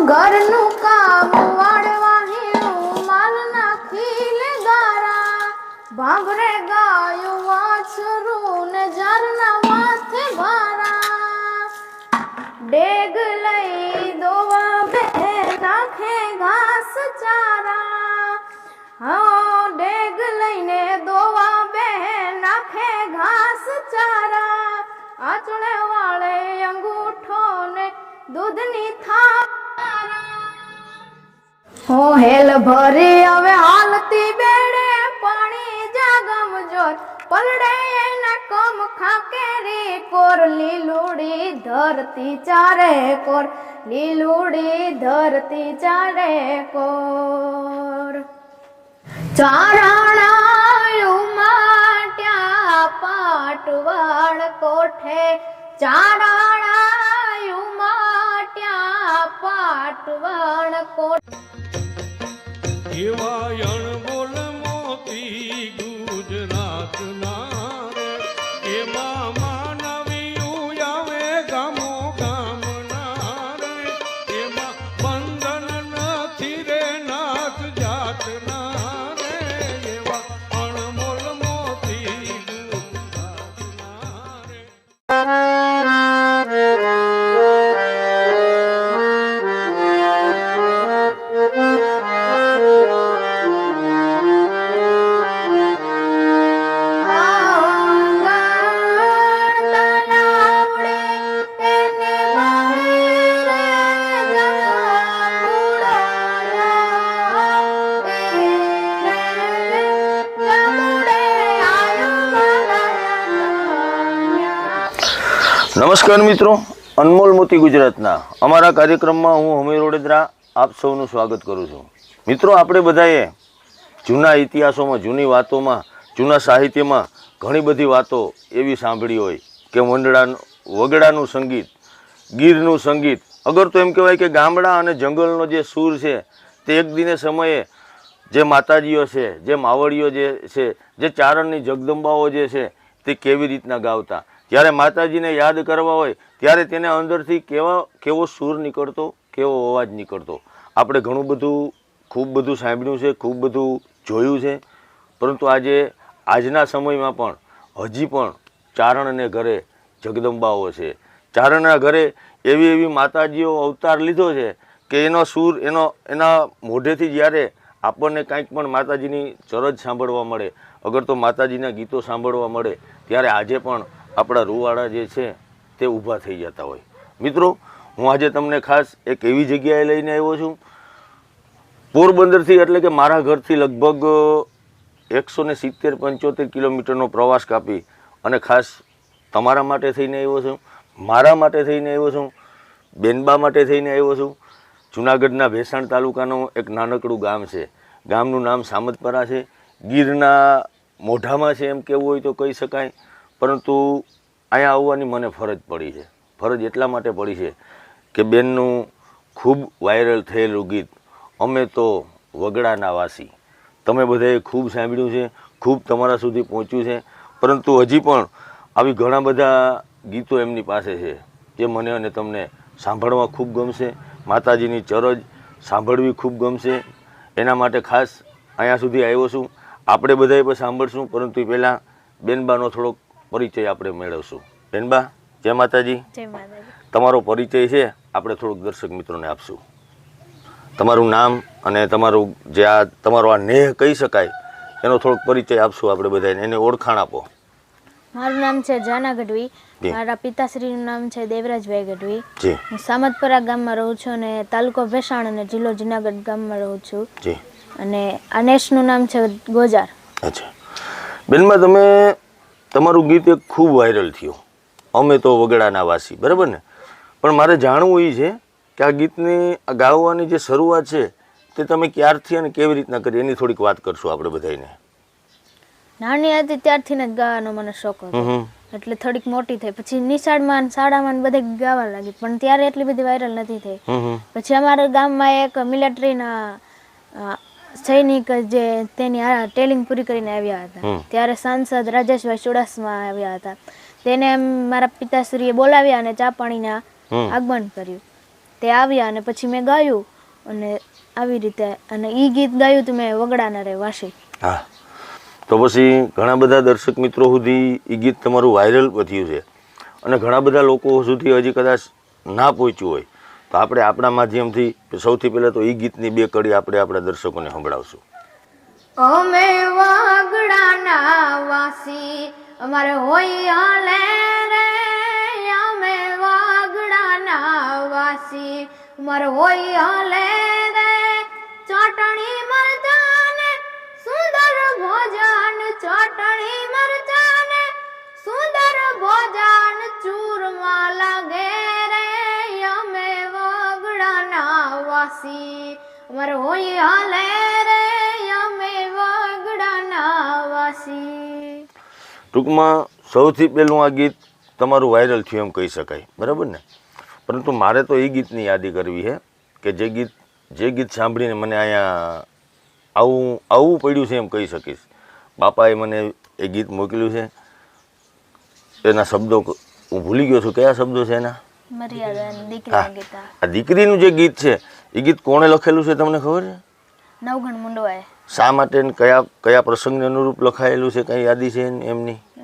ઘરનું કામ વાળવા હીણું માલ નાખી લે ગારા ભાંભરે ગાયું વાછરું ને ઝરના માથે ભારા ડેગ લઈ દોવા બે નાખે ઘાસ ચારા હા ડેગ લઈને દોવા બે નાખે ઘાસ ચારા આચળે વાળે અંગૂઠો ને દૂધની થાળ હો હેલ ભરી હવે હાલતી બેડે પાણી જાગમ જોર પલડે એના કમ ખાકેરી કોર લીલુડી ધરતી ચારે કોર લીલુડી ધરતી ચારે કોર ચારણાયું માટ્યા પાટવાળ કોઠે ચારણાયું માટ્યા પાટવાળ કોઠે એવા અણમોલ મોતી ગુજરાતના રે એમાં માનવીયું આવે ગામો ગામના રે એમાં બંધન નથી રે નાથ જાતના રે એવા અણમોલ મોતી ગુજરાતના રે નમસ્કાર મિત્રો, અનમોલ મોતી ગુજરાતના અમારા કાર્યક્રમમાં હું હમીર ઓડેદરા આપ સૌનું સ્વાગત કરું છું. મિત્રો, આપણે બધાએ જૂના ઇતિહાસોમાં, જૂની વાતોમાં, જૂના સાહિત્યમાં ઘણી બધી વાતો એવી સાંભળી હોય કે વગડાનું સંગીત, ગીરનું સંગીત, અગર તો એમ કહેવાય કે ગામડા અને જંગલનો જે સૂર છે તે એક દિને સમયે જે માતાજીઓ છે, જે માવડીઓ જે છે, જે ચારણની જગદંબાઓ જે છે તે કેવી રીતના ગાવતા. જ્યારે માતાજીને યાદ કરવા હોય ત્યારે તેને અંદરથી કેવો સૂર નીકળતો, કેવો અવાજ નીકળતો. આપણે ઘણું બધું, ખૂબ બધું સાંભળ્યું છે, ખૂબ બધું જોયું છે, પરંતુ આજના સમયમાં પણ હજી પણ ચારણને ઘરે જગદંબાઓ છે. ચારણના ઘરે એવી માતાજીઓ અવતાર લીધો છે કે એનો સૂર, એના મોઢેથી જ્યારે આપણને કાંઈક પણ માતાજીની ચરજ સાંભળવા મળે, અગર તો માતાજીના ગીતો સાંભળવા મળે, ત્યારે આજે પણ આપણા રૂવાડા જે છે તે ઊભા થઈ જતા હોય. મિત્રો, હું આજે તમને ખાસ એક એવી જગ્યાએ લઈને આવ્યો છું, પોરબંદરથી, એટલે કે મારા ઘરથી લગભગ 170-75 કિલોમીટરનો પ્રવાસ કાપી અને ખાસ તમારા માટે થઈને આવ્યો છું, મારા માટે થઈને આવ્યો છું, બેનબા માટે થઈને આવ્યો છું. જૂનાગઢના ભેસાણ તાલુકાનું એક નાનકડું ગામ છે. ગામનું નામ સામતપરા છે. ગીરના મોઢામાં છે એમ કહેવું હોય તો કહી શકાય. પરંતુ અહીંયા આવવાની મને ફરજ પડી છે. ફરજ એટલા માટે પડી છે કે બેનનું ખૂબ વાયરલ થયેલું ગીત અમે તો વગડાના વાસી, તમે બધાએ ખૂબ સાંભળ્યું છે, ખૂબ તમારા સુધી પહોંચ્યું છે. પરંતુ હજી પણ આવી ઘણા બધા ગીતો એમની પાસે છે જે મને અને તમને સાંભળવા ખૂબ ગમશે, માતાજીની ચરજ સાંભળવી ખૂબ ગમશે. એના માટે ખાસ અહીંયા સુધી આવ્યો છું. આપણે બધાએ પણ સાંભળશું, પરંતુ પહેલાં બેનબાનો થોડોક પરિચય આપણે મેળવશું. બેનબા, જય માતાજી. જય માતાજી. તમારો પરિચય છે આપણે થોડુંક દર્શક મિત્રોને આપશું. તમારું નામ અને તમારું જે તમારો આ નેહ કહી શકાય એનો થોડોક પરિચય આપશું આપણે બધાને, એને ઓળખાણ આપો. મારું નામ છે જાના ગઢવી. મારા પિતાશ્રીનું નામ છે દેવરાજભાઈ ગઢવી. જી. હું સામતપરા ગામમાં રહું છું અને તાલુકો ભેસાણ અને જિલ્લો જુનાગઢ ગામમાં રહું છું. જી. અને આ નેશનું નામ છે ગોજાર. અચ્છા બેનબા, તમારું ગીત એક ખૂબ વાયરલ થયું, અમે તો વગડાના વાસી, બરાબર ને? પણ મારે જાણવું એ છે કે આ ગીતની ગાવાની જે શરૂઆત છે તે તમે ક્યારથી અને કેવી રીતના કરી, એની થોડીક વાત કરશું આપણે બધાને. નાની હતી ત્યારથી જ ગાવાનો મને શોખ હતો, એટલે થોડીક મોટી થઈ પછી નિશાળમાં શાળામાં બધે ગાવા લાગી, પણ ત્યારે એટલી બધી વાયરલ નથી થઈ. પછી અમારા ગામમાં એક મિલિટરીના સૈનિક જે તેની ટેલિંગ પૂરી કરીને આવ્યા હતા, ત્યારે સાંસદ રાજેશભાઈ ચુડાસમા આવ્યા હતા. તેને મારા પિતાશ્રીએ બોલાવ્યા અને ચા પાણીના આગમન કર્યું. તે આવ્યા અને પછી મેં ગાયું અને આવી રીતે, અને એ ગીત ગાયું તો મેં વગડાના રે વાસી. હા, તો પછી ઘણા બધા દર્શક મિત્રો સુધી એ ગીત તમારું વાયરલ થયું છે અને ઘણા બધા લોકો સુધી હજી કદાચ ના પહોંચ્યું હોય, તો આપણે આપણા માધ્યમથી સૌથી પહેલાં તો એ ગીતની 2 કડી આપણે આપણા દર્શકોને સંભળાવશું. અમે વાગડાના વાસી, અમારે હોય હાલે રે, અમે વાગડાના વાસી, અમારે હોય હાલે રે, ચટણી મરચાને સુંદર ભોજન, ચટણી મરચાને સુંદર ભોજન, ચૂરમા લાગે રે, અમે વાગડાના વાસી, અમારે હોય હાલે રે, અમે વાગડાના વાસી. ટૂંકમાં સૌથી પહેલું આ ગીત તમારું વાયરલ થયું એમ કહી શકાય, બરાબર ને? પરંતુ મારે તો એ ગીતની યાદી કરવી છે કે જે ગીત સાંભળીને મને અહીંયા આવું પડ્યું છે એમ કહી શકીશ. બાપાએ મને એ ગીત મોકલ્યું છે, એના શબ્દો હું ભૂલી ગયો છું, કયા શબ્દો છે એના? આ દીકરીનું જે ગીત છે એ ગીત કોણે લખેલું છે તમને ખબર છે? નવઘણ મુંડવાએ. શા માટે ને કયા પ્રસંગને અનુરૂપ લખાયેલું છે, કઈ યાદી છે એમની? એ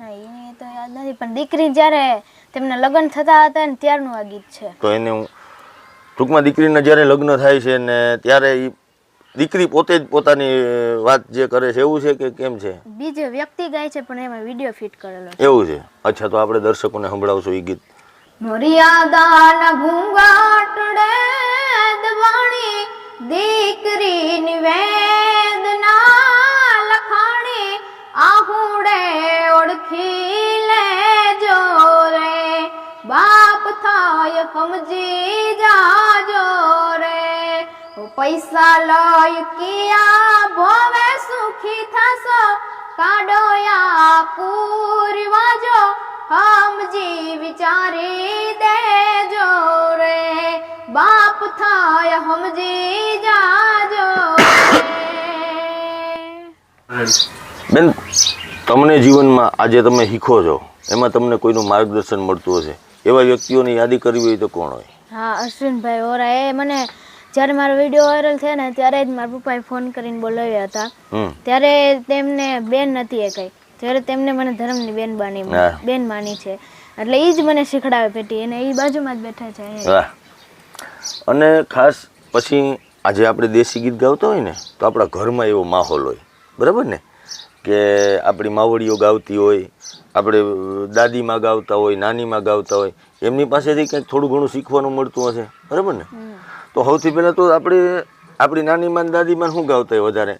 તો યાદ નથી, પણ દીકરી જ્યારે તેમના લગ્ન થતા હતા ને ત્યારનું આ ગીત છે. તો એને હું ટૂંકમાં દીકરીના જ્યારે લગ્ન થાય છે ને ત્યારે એ દીકરી પોતે જ પોતાની વાત જે કરે છે એવું છે કે કેમ છે? બીજે વ્યક્તિ ગાય છે પણ એમાં વિડીયો ફિટ કરેલો છે. એવું છે? અચ્છા, તો આપણે દર્શકોને સંભળાવશું એ ગીત. મર્યાદાના ઘૂંઘાટડે દબાણી, દીકરીની વેદના લખાણી, આહુડે ઓળખી લેજો રે, બાપ થાય સમજી જાજો રે, પૈસા લઈ કિયા ભવે સુખી થશો, કાઢોયા કુરિવાજો, સમજી વિચારી દેજો રે, બાપ થાય સમજી જાજો રે. બેન, તમને જીવનમાં આજે તમે શીખો છો એમાં તમને કોઈનું માર્ગદર્શન મળતું હશે, એવા વ્યક્તિઓની યાદી કરવી હોય તો કોણ હોય? હા, અશ્વિનભાઈ ઓરા. એ મને જ્યારે મારો વિડીયો વાયરલ થયો ને ત્યારે જ મારા પપ્પાએ ફોન કરીને બોલાવ્યા હતા. ત્યારે તેમને બેન નથી એ કઈ, ત્યારે તેમને મને ધર્મની બેન માની છે, એટલે એ જ મને શીખડાવે પેટી, અને એ બાજુમાં જ બેઠા છે. અને ખાસ પછી આજે આપણે દેશી ગીત ગાવતા હોય ને તો આપણા ઘરમાં એવો માહોલ હોય, બરાબર ને, કે આપણી માવડીઓ ગાવતી હોય, આપણે દાદીમાં ગાવતા હોય, નાનીમાં ગાવતા હોય, એમની પાસેથી કંઈક થોડું ઘણું શીખવાનું મળતું હશે, બરાબર ને? તો સૌથી પહેલાં તો આપણી નાનીમાં દાદીમાં શું ગાવતા હોય વધારે,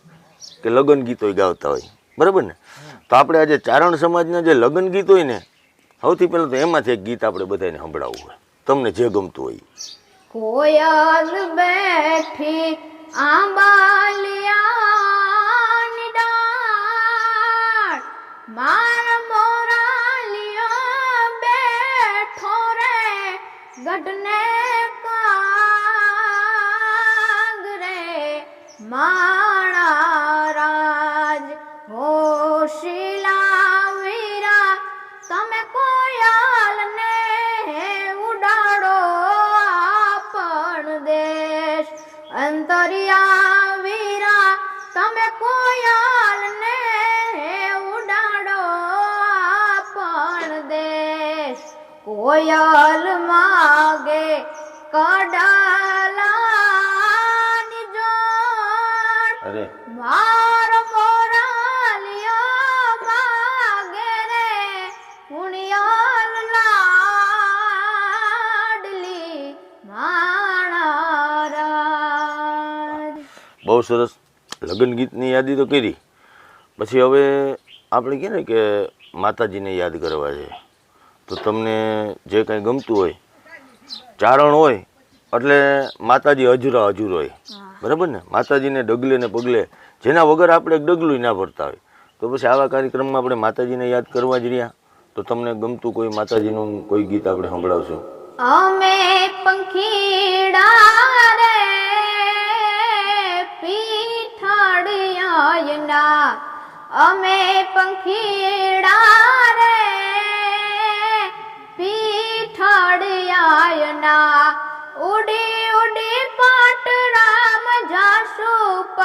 કે લગ્ન ગીતો ગાવતા હોય, બરાબર ને? તો આપણે આજે ચારણ સમાજના જે લગ્ન ગીત હોય ને, સૌથી પહેલાં તો એમાંથી એક ગીત આપણે બધાને સંભળાવવું હોય, તમને જે ગમતું હોય. કોયલ બેઠી આંબાલિયાની ડાળ, માર મોરાલિયો બેઠો રે, ગઢને કાગ રે, માણા રાજ હોશિલા વીરા, તમે કોયલ ને ઉડાડો આપણ દેશ, અંતરિયા વીરા, તમે કોયલ ને ઉડાડો આપણ દેશ, કોયલ માગે કડાલાની જોડ, મારો મોરાલિયો માગે રે, પુણ્યલ લાડલી માણારાજ. બહુ સરસ લગ્ન ગીતની યાદી તો કરી, પછી હવે આપણે કહે ને કે માતાજીને યાદ કરવા છે, તો તમને જે કંઈ ગમતું હોય, ચારણ હોય એટલે માતાજી હજુરા હજુર હોય, બરાબર ને? માતાજીને ડગલે ને પગલે, જેના વગર આપણે ડગલું ના ભરતા હોય, તો પછી આવા કાર્યક્રમમાં આપણે માતાજીને યાદ કરવા જ રહ્યા. તો તમને ગમતું કોઈ માતાજીનું કોઈ ગીત આપણે સંભળાવશું. અમે પંખીડા રે પીઠાડિયાના, અમે પંખીડા રે પીઠાડિયાના, ઉડી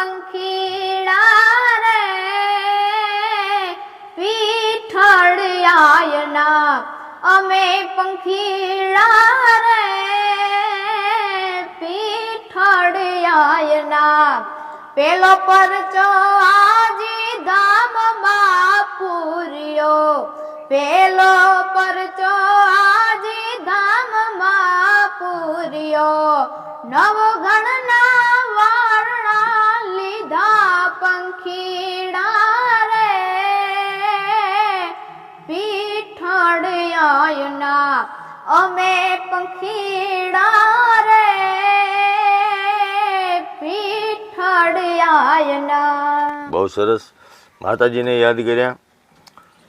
પંખીડા રે પીઠળિયાયના અમે પંખીડા રે પીઠળિયાયના પેલો પરચો આજી ધામમાં પૂર્યો પેલો પરચો આજી ધામમાં પૂર્યો નવગણના વારણા લીધા પંખીડા રે પીઠળિયાયના અમે પંખીડા રે પીઠળિયાયના. બહુ સરસ. માતાજીને યાદ કર્યા.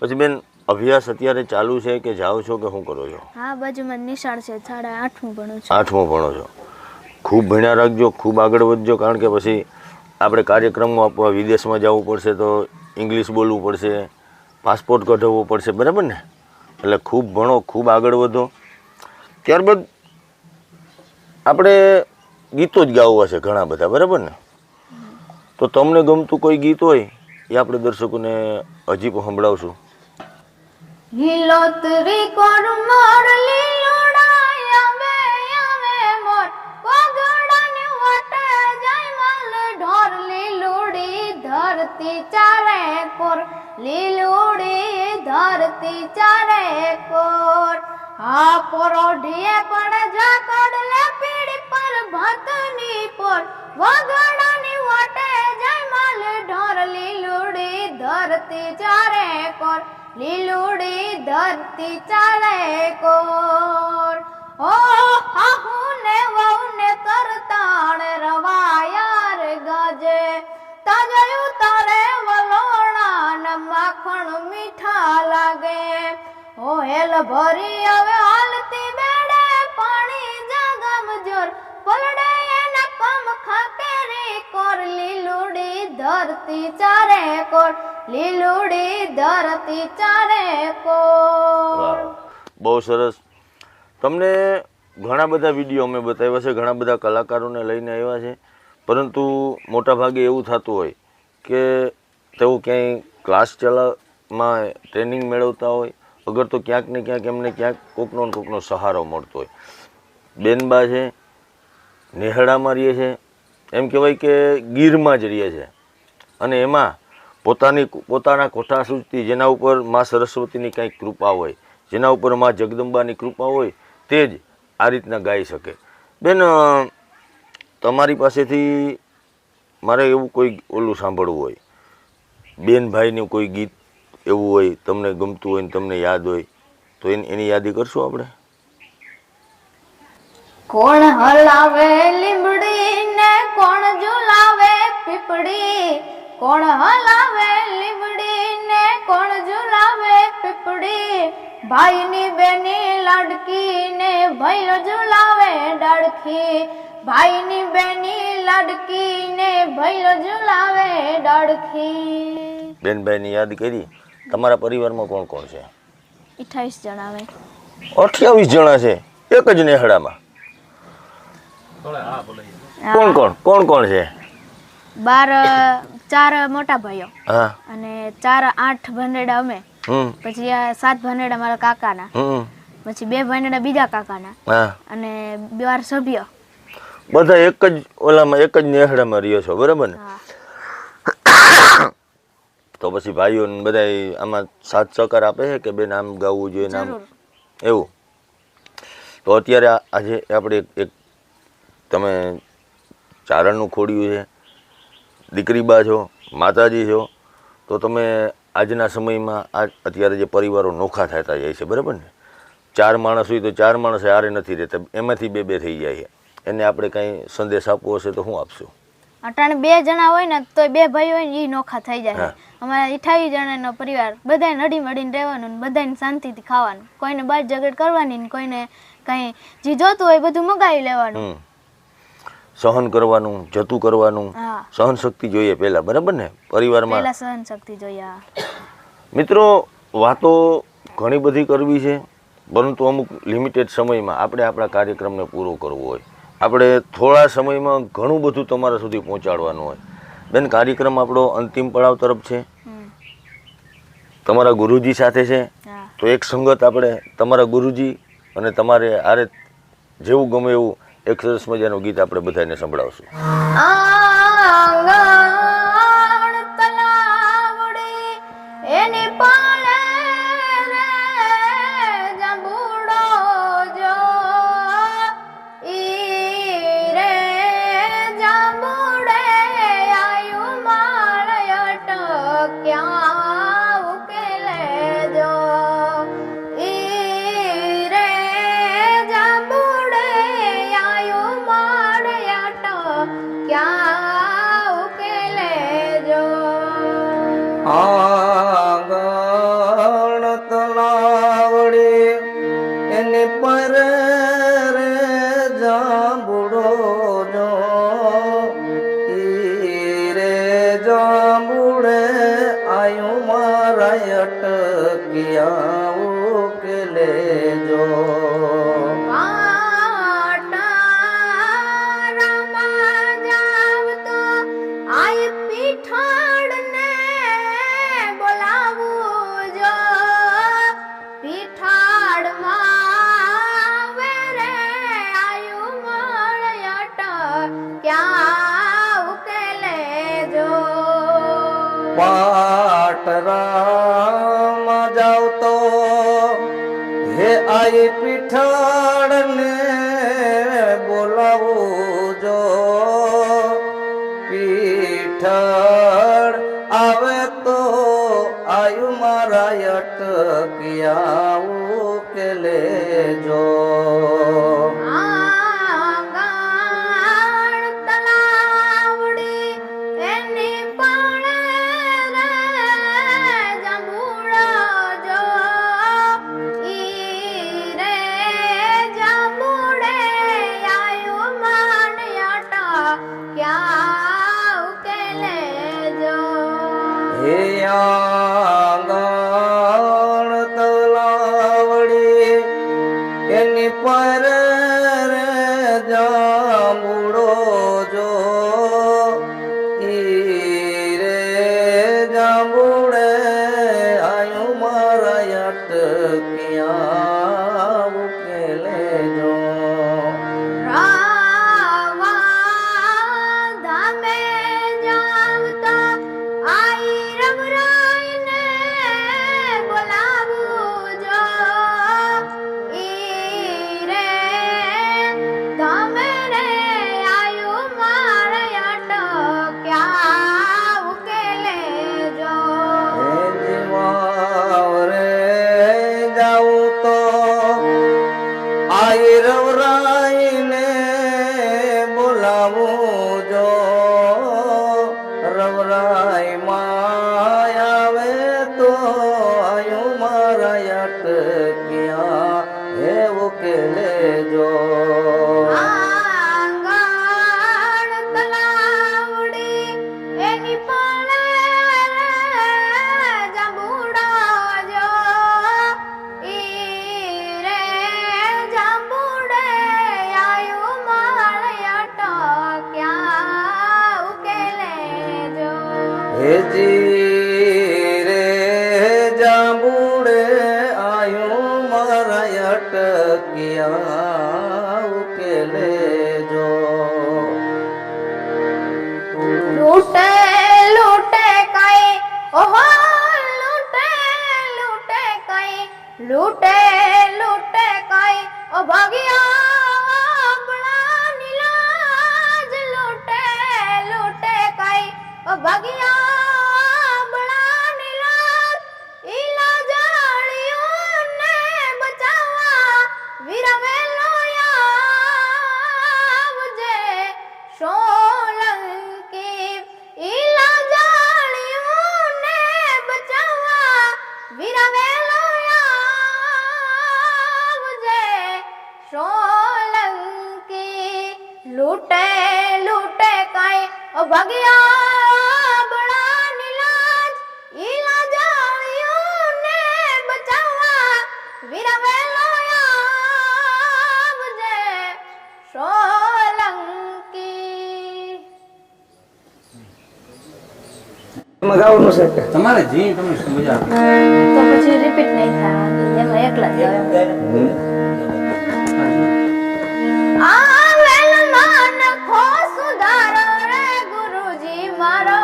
પછી બેન અભ્યાસ અત્યારે ચાલુ છે કે જાઓ છો કે શું કરો છો? હા, બાજુમાં નિશાળ છે, 8મું ભણું છું. 8મું ભણો છો. ખૂબ ભણ્યા રાખજો, ખૂબ આગળ વધજો, કારણ કે પછી આપણે કાર્યક્રમો આપવા વિદેશમાં જવું પડશે તો ઇંગ્લિશ બોલવું પડશે, પાસપોર્ટ કઢાવવો પડશે, બરાબર ને? એટલે ખૂબ ભણો, ખૂબ આગળ વધો. ત્યારબાદ આપણે ગીતો જ ગાવા છે ઘણા બધા, બરાબર ને? તો તમને ગમતું કોઈ ગીત હોય એ આપણે દર્શકોને હજી પણ સંભળાવશું. લીલોતરી કોર મોર લીલોડાય આવે આવે મોર વગડાની વાટે જાય માલ ઢોર લીલુડી ધરતી ચારે કોર લીલુડી ધરતી ચારે કોર આ પોરોઢીએ પડે ઝાકડ લે પીડી પર ભાતની પોર વગડાની વાટે જાય માલ ઢોર લીલુડી ધરતી ચારે કોર લીલુડી ધરતી ચાલે કોર. ઓ હાહુ ને વહુ ને કરતાણ રવાયાર ગાજે તાજયું તારે વલોણા ન માખણ મીઠા લાગે. ઓ હેલ ભરી હવે હાલતી બેડે પાણી જાગમ જોર પલડે એના કમ ખાકેરી કોર લીલુડી ધરતી ચારે કોર લીલુડી ધરતી ચારે કોર. બહુ સરસ. તમને ઘણા બધા વિડીયો અમે બતાવ્યા છે, ઘણા બધા કલાકારોને લઈને આવ્યા છે, પરંતુ મોટા ભાગે એવું થતું હોય કે તેઓ ક્યાંય ક્લાસ ચલાવવામાં ટ્રેનિંગ મેળવતા હોય, અગર તો ક્યાંક ને ક્યાંક એમને ક્યાંક કોકનો સહારો મળતો હોય. બેનબા છે, નેહડામાં રહે છે, એમ કહેવાય કે ગીરમાં જ રહે છે, અને એમાં પોતાના કોઠા સુધી જેના ઉપર મા સરસ્વતીની કાંઈક કૃપા હોય, જેના ઉપર મા જગદંબાની કૃપા હોય, તે જ આ રીતના ગાઈ શકે. બેન, તમારી પાસેથી મારે એવું કોઈ ઓલું સાંભળવું હોય, બેન ભાઈનું કોઈ ગીત એવું હોય તમને ગમતું હોય ને તમને યાદ હોય તો એની યાદી કરશું આપણે? કોણ હલાવે લીમડી ને કોણ ઝુલાવે પીપળી, કોણ હલાવે લીમડી ને કોણ ઝુલાવે પીપળી, ભાઈની બેની લાડકી ને ભાઈઓ ઝુલાવે ડાળખી, ભાઈની બેની લાડકી ને ભાઈઓ ઝુલાવે ડાળખી. બેન ભાઈની યાદ કરી. તમારા પરિવારમાં કોણ કોણ છે? 28 જણા આવે. 28 જણા છે એક જ નેહડામાં? કોણ કોણ છે? 4 મોટા ભાઈઓ હા, અને 8 ભનેડા અમે, પછી આ 7 ભનેડા મારા કાકાના, પછી 2 ભનેડા બીજા કાકાના, હા, અને 12 સભ્યો. બધા એક જ ઓલામાં એક જ નેહડામાં રહ્યો છો, બરાબર ને? હા. તો પછી ભાઈઓ બધા આમાં સાથ સહકાર આપે છે કે બેન આમ ગાવું જોઈએ ને આમ એવું? તો અત્યારે આજે આપણે એક તમે ચારણનું ખોડ્યું છે, દીકરી બા છો, માતાજી છો, તો તમે આજના સમયમાં અત્યારે જે પરિવારો નોખા થતા જાય છે, બરાબર ને? 4 માણસ હોય તો 4 માણસ હારે નથી રહેતા, એમાંથી 2 થઈ જાય છે. એને આપણે કાંઈ સંદેશ આપવો હશે તો શું આપશું? અટાણે 2 જણા હોય ને તો 2 ભાઈ હોય ને એ નોખા થઈ જાય. અમારા 28 જણાનો પરિવાર, બધાને હળી મળીને રહેવાનું, બધાને શાંતિથી ખાવાનું, કોઈને બાર ઝઘડ કરવાની ને કોઈને કઈ જે જોતું હોય બધું મગાવી લેવાનું. સહન કરવાનું, જતું કરવાનું, સહન શક્તિ જોઈએ પહેલા, બરાબર ને? પરિવારમાં પહેલા સહન શક્તિ જોઈએ. મિત્રો, વાતો ઘણી બધી કરવી છે, પરંતુ અમુક લિમિટેડ સમયમાં આપણે આપણા કાર્યક્રમને પૂરો કરવો હોય, આપણે થોડા સમયમાં ઘણું બધું તમારા સુધી પહોંચાડવાનું હોય. બેન કાર્યક્રમ આપણો અંતિમ પડાવ તરફ છે. હમ. તમારા ગુરુજી સાથે છે, હા. તો એક સંગત આપણે તમારા ગુરુજી અને તમારે આરે જેવું ગમે એવું એક સરસ મજાનું ગીત આપણે બધાને સંભળાવશું. આંગણ તલાવડી એની પાળે રે જાંબુડો જો ઈ રે જાંબુડે આયુ માળ અટક્યા ઉકેલે જો ઈ રે જાંબુડે આયુ માળ અટક્યા ઉકેલે જો આંગણ તલાવડી એની પર રે જાંબુડો જો ઈ રે જાંબુડે આયુ મારા અટક્યા ઉકેલે જો પાટારામાં જાવતો આય પીઠાડને બોલાવું જો પીઠાડમાં વેરે આયુ મળ અટક્યા ઉકેલે જો પાટરામાં જાવ તો હે આઈ પીઠાડને બોલાવું જો પીઠાડ આવે તો આયુ મારા અટક્યા ઉકેલે જો આંગણ તલાવડી એની પાળે રે જાંબુડો જો ઈ રે જાંબુડે આયુ માન અટક્યા ઉકેલે જો હે આંગણ તલાવડી એની પર રે જાંબુડો જો ઈ રે જાંબુડે આયુ મારા અટક્યા ઉકેલે જો રાવા ધામે જાવતો આઈ રમરાઈને બોલાવું જો ઈ રે ધામે રે આયુ મારે અટક્યા ઉકેલે જો હે જીવાવ રે જાઉં તો આઈ રવરાઈને બોલાવું જો રવરાઈ માં આવે તો આયુ મારા અટક્યા હે ઉકેલે જો આંગણ તલાવડી એની પાળે જાંબુડો જો ઈ રે જાંબુડે આયુ માળ અટક્યા ઉકેલે જો હેજી રે જાંબુડે આયુ મારા અટક્યા ઉકેલે જો લૂટે લૂટે કઈ ઓહો લૂટે લૂટે કઈ લૂટે લૂટે કઈ ઓ ભાગ્યા આપણા નીલાજ લૂટે લૂટે કઈ ઓ ભાગ્યા આપણા નીલાજ ઈલા જાળિયું ને બચાવવા વીરવેલો આવજે સોલંકી ઈલા જાળિયું ને બચાવવા વીરવેલો આવજે સોલંકી લૂટે લૂટે કઈ ઓ ભાગ્યા બળા નીલાજ ઈલા જાળિયું ને બચાવવા વીરવેલો આવજે સોલંકી એમાં ગાવાનું છે કે તમારે જી તમને મજા આવે. તો પછી રિપીટ નહીં થાય એમાં એકલા જ ગાવ આવેલ મન ખો સુધારો રે ગુરુજી મારો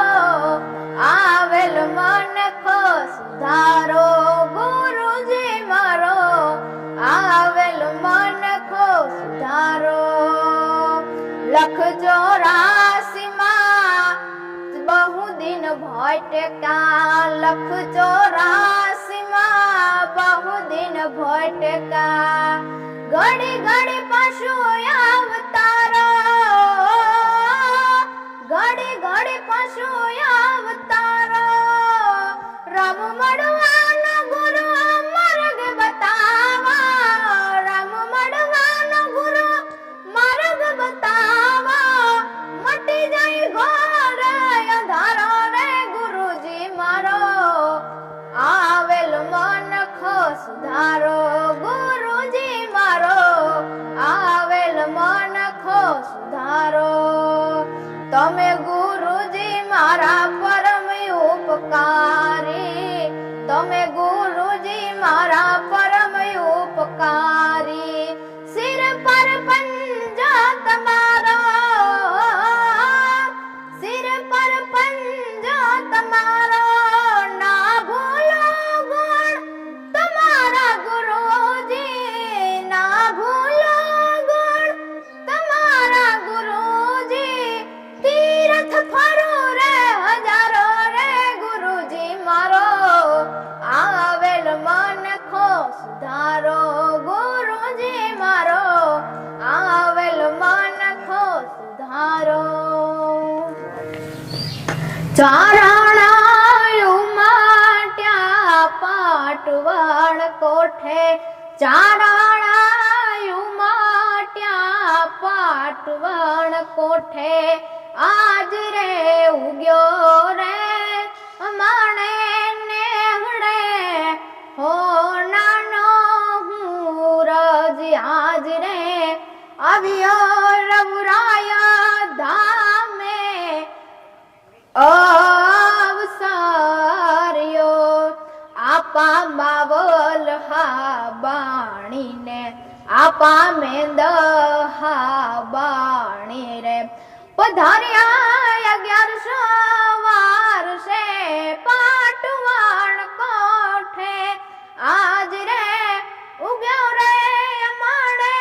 આવેલ મન ખો સુધારો ગુરુજી મારો આવેલ મન ખો સુધારો લખ 84 માં બહુ દિન ભય ટેકા લખ 84 માં બહુ દિન ભય ટેકા ઘડી ઘડી પશુ અવતારો ઘડી ઘડી પશુ અવતારો રામ મળવાનો ગુરુ માર્ગ બતાવા રામ મળવાનો ગુરુ માર્ગ બતાવા મટી જાય ઘોર અંધારો રે ગુરુજી મારો આવેલ મન ખો સુધારો ગુરુજી મારો આવેલ મન ખો સુધારો તમે ગુરુજી મારા પરમ ઉપકારી તમે ગુરુજી મારા પરમ ઉપકારી સિર પર પંજા તમારો સિર પર પંજા તમારો ના ભૂલો ગુણ તમારા ગુરુજી ના ભૂલો ગુણ તમારા ગુરુજી તીર્થ ફરો રે હજારો રે ગુરુજી મારો આવેલ મન ખો સુધારો ગુરુજી મારો આવેલ મન ખો સુધારો ચારણાયું માટ્યા પાટવણ કોઠે ચારણાયું માટ્યા પાટવણ કોઠે આજ રે ઉગ્યો રે માણે નેહડે હો નાનો હું રજ આજ રે આવ્યો રવરાયા ધામે અવસાર્યો આપા બાવલ હા બાણીને આપા મેંદ હા બાણી રે પધાર્યા 1100 વારસે પાટવણ કોઠે આજ રે ઉગ્યો રે અમાડે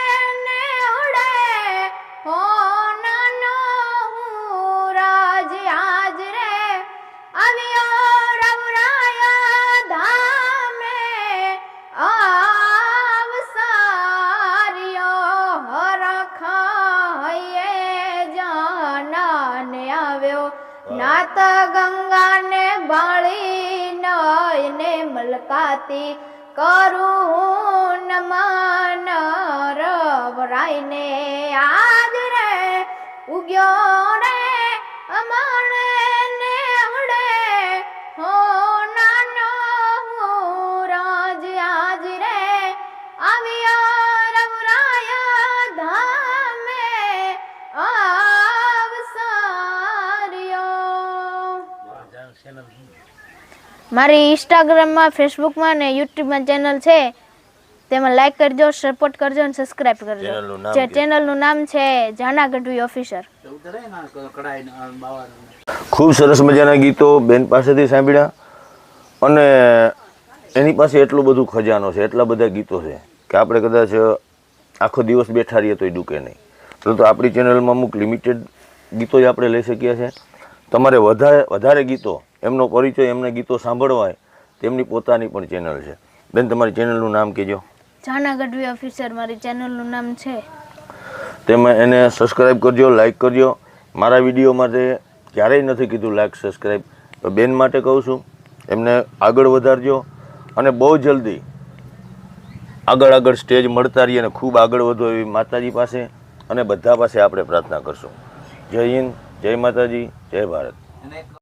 ને ઉડે હો નાનો હું રાજ આજ રે આવ્યો રવરાયા ધામે આવસાર્યો હરખાયે જાનાને આવ્યો નાત ગંગાને બાળી નયને મલકાતી કરું નમન રવરાયને આજ રે ઉગ્યો રે અમાણે ને ઉડે હો નાનો હું રાજ આજ રે આવ્યો રવરાયા ધામે આવસાર્યો મારી ઇન્સ્ટાગ્રામમાં ફેસબુકમાં ને યુટ્યુબમાં ચેનલ છે તેમાં લાઈક કરજો સપોર્ટ કરજો અને સબસ્ક્રાઇબ કરજો ચેનલનું નામ જે કયો? ચેનલનું નામ છે જાના ગઢવી ઓફિસર એવું તો રહે ને કડાઈ બાવાનું. ખૂબ સરસ મજાના ગીતો બેન પાસેથી સાંભળ્યા અને એની પાસે એટલો બધું ખજાનો છે એટલા બધા ગીતો છે કે આપણે કદાચ આખો દિવસ બેઠા રહીએ તોય ડૂકે નહીં. તો આપણી ચેનલમાં અમુક લિમિટેડ ગીતો જ આપણે લઈ શકીએ છીએ. તમારે વધારે ગીતો એમનો પરિચય એમને ગીતો સાંભળવા હોય તેમની પોતાની પણ ચેનલ છે. બેન તમારી ચેનલનું નામ કહેજો. જાના ગઢવી ઓફિસર મારી ચેનલનું નામ છે. તેમાં એને સબસ્ક્રાઈબ કરજો, લાઈક કરજો. મારા વિડીયો માટે ક્યારેય નથી કીધું લાઈક સબસ્ક્રાઈબ, તો બેન માટે કહું છું એમને આગળ વધારજો અને બહુ જલ્દી આગળ સ્ટેજ મળતા રહીએ અને ખૂબ આગળ વધો એવી માતાજી પાસે અને બધા પાસે આપણે પ્રાર્થના કરશું. જય હિન્દ, જય માતાજી, જય ભારત. અને